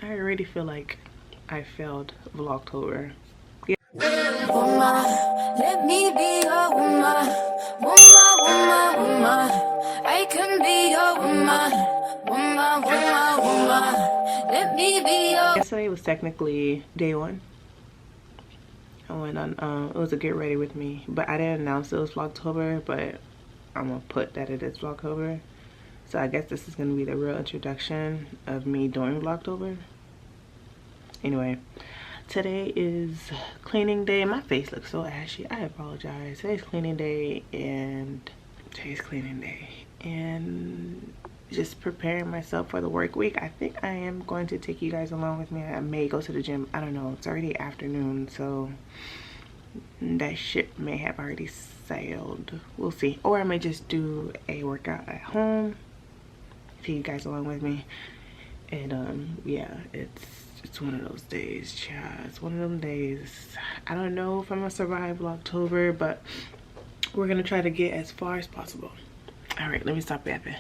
I already feel like I failed Vlogtober. Yeah. Woman, let me be your woman. Woman, woman, woman. I can be your woman. Woman, woman, woman. Let me be your. Yesterday was technically day one. I went on, it was a get ready with me, but I didn't announce it was Vlogtober, but I'm gonna put that it is Vlogtober. So I guess this is gonna be the real introduction of me doing Vlogtober. Anyway, today is cleaning day. My face looks so ashy. I apologize. Today's cleaning day and just preparing myself for the work week. I think I am going to take you guys along with me. I may go to the gym. I don't know. It's already afternoon, so that ship may have already sailed. We'll see. Or I may just do a workout at home. Take you guys along with me. And yeah, it's one of those days, child. It's one of them days. I don't know if I'm gonna survive Vlogtober, but we're gonna try to get as far as possible. All right, let me stop yapping.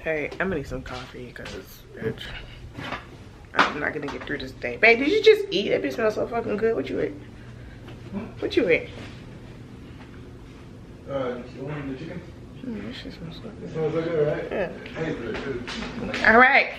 Hey, I'm gonna need some coffee because bitch, I'm not gonna get through this day. Babe, did you just eat? That bitch smells so fucking good. What you ate? What you ate? You want the chicken? This shit smells so good. It smells so good, right? Yeah. I ate it too. All right.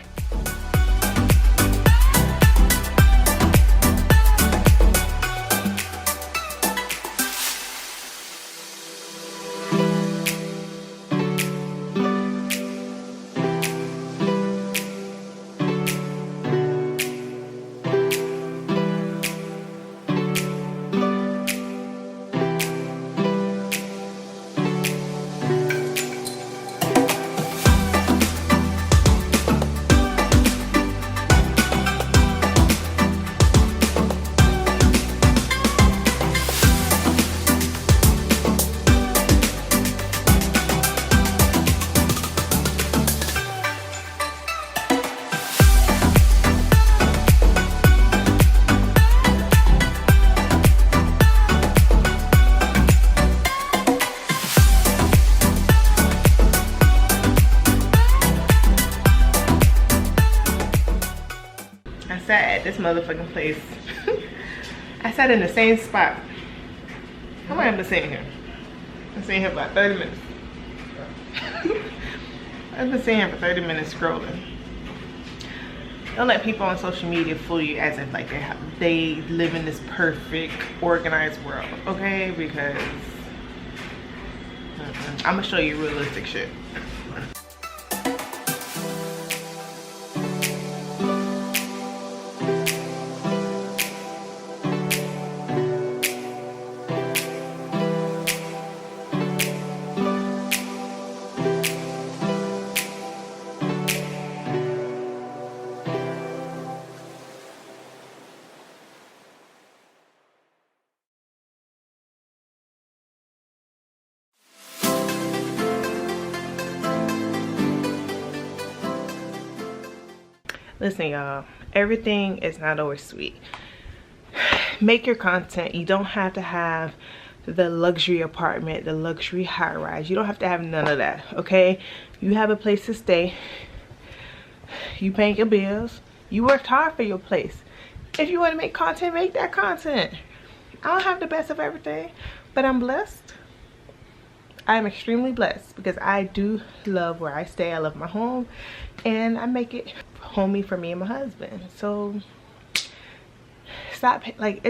I sat at this motherfucking place. I sat in the same spot. How long have I been sitting here? I've been sitting here for about 30 minutes. I've been sitting here for 30 minutes scrolling. Don't let people on social media fool you as if like they live in this perfect, organized world, okay? Because I'm gonna show you realistic shit. Listen, y'all, everything is not always sweet. Make your content. You don't have to have the luxury apartment, the luxury high rise. You don't have to have none of that, okay? You have a place to stay. You paying your bills. You worked hard for your place. If you want to make content, make that content. I don't have the best of everything, but I'm blessed. I'm extremely blessed because I do love where I stay. I love my home and I make it homey for me and my husband. So stop, like,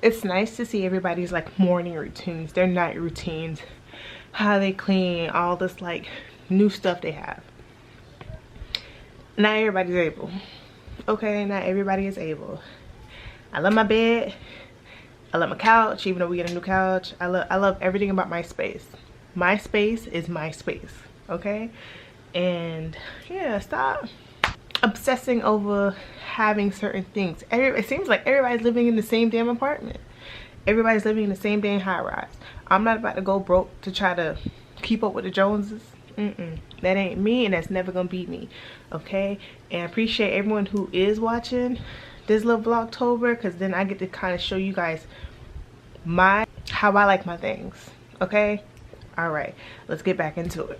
it's nice to see everybody's like morning routines, their night routines, how they clean, all this like new stuff they have. Not everybody's able, okay? Not everybody is able. I love my bed, I love my couch, even though we get a new couch. I love everything about my space. My space is my space, okay? And yeah, stop obsessing over having certain things. It seems like everybody's living in the same damn apartment. Everybody's living in the same damn high rise. I'm not about to go broke to try to keep up with the Joneses. That ain't me, and that's never gonna be me, okay? And I appreciate everyone who is watching this little vlogtober, because then I get to kind of show you guys how I like my things, okay? All right, let's get back into it.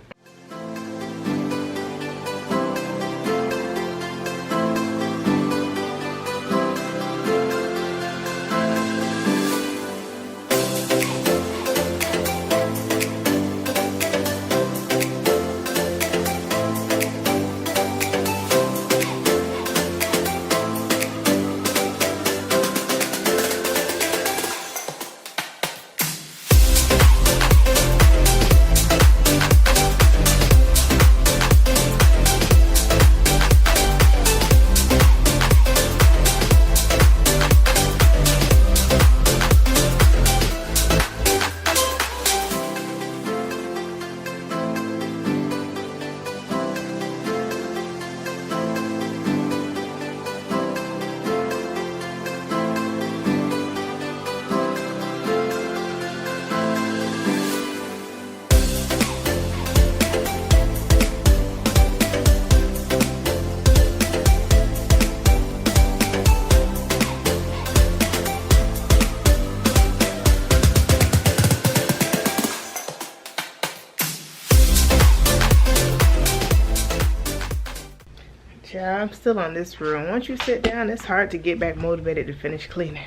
Yeah, I'm still on this room. Once you sit down, it's hard to get back motivated to finish cleaning.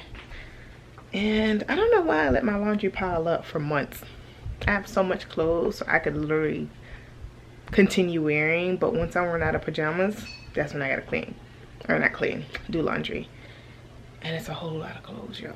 And I don't know why I let my laundry pile up for months. I have so much clothes, so I could literally continue wearing, but once I run out of pajamas, that's when I gotta clean. Or not clean, do laundry. And it's a whole lot of clothes, y'all.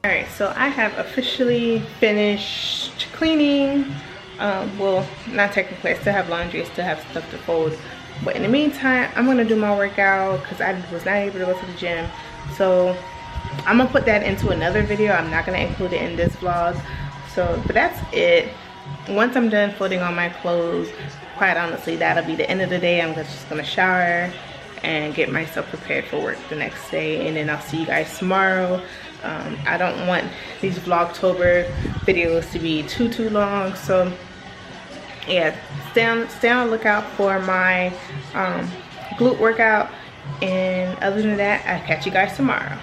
Alright, so I have officially finished cleaning. Well, not technically, I still have laundry, I still have stuff to fold. But in the meantime, I'm gonna do my workout because I was not able to go to the gym. So I'm gonna put that into another video. I'm not gonna include it in this vlog. So, but that's it. Once I'm done folding all my clothes, quite honestly, that'll be the end of the day. I'm just gonna shower and get myself prepared for work the next day, and then I'll see you guys tomorrow. I don't want these Vlogtober videos to be too long, so yeah, stay on the lookout for my glute workout, and other than that, I'll catch you guys tomorrow.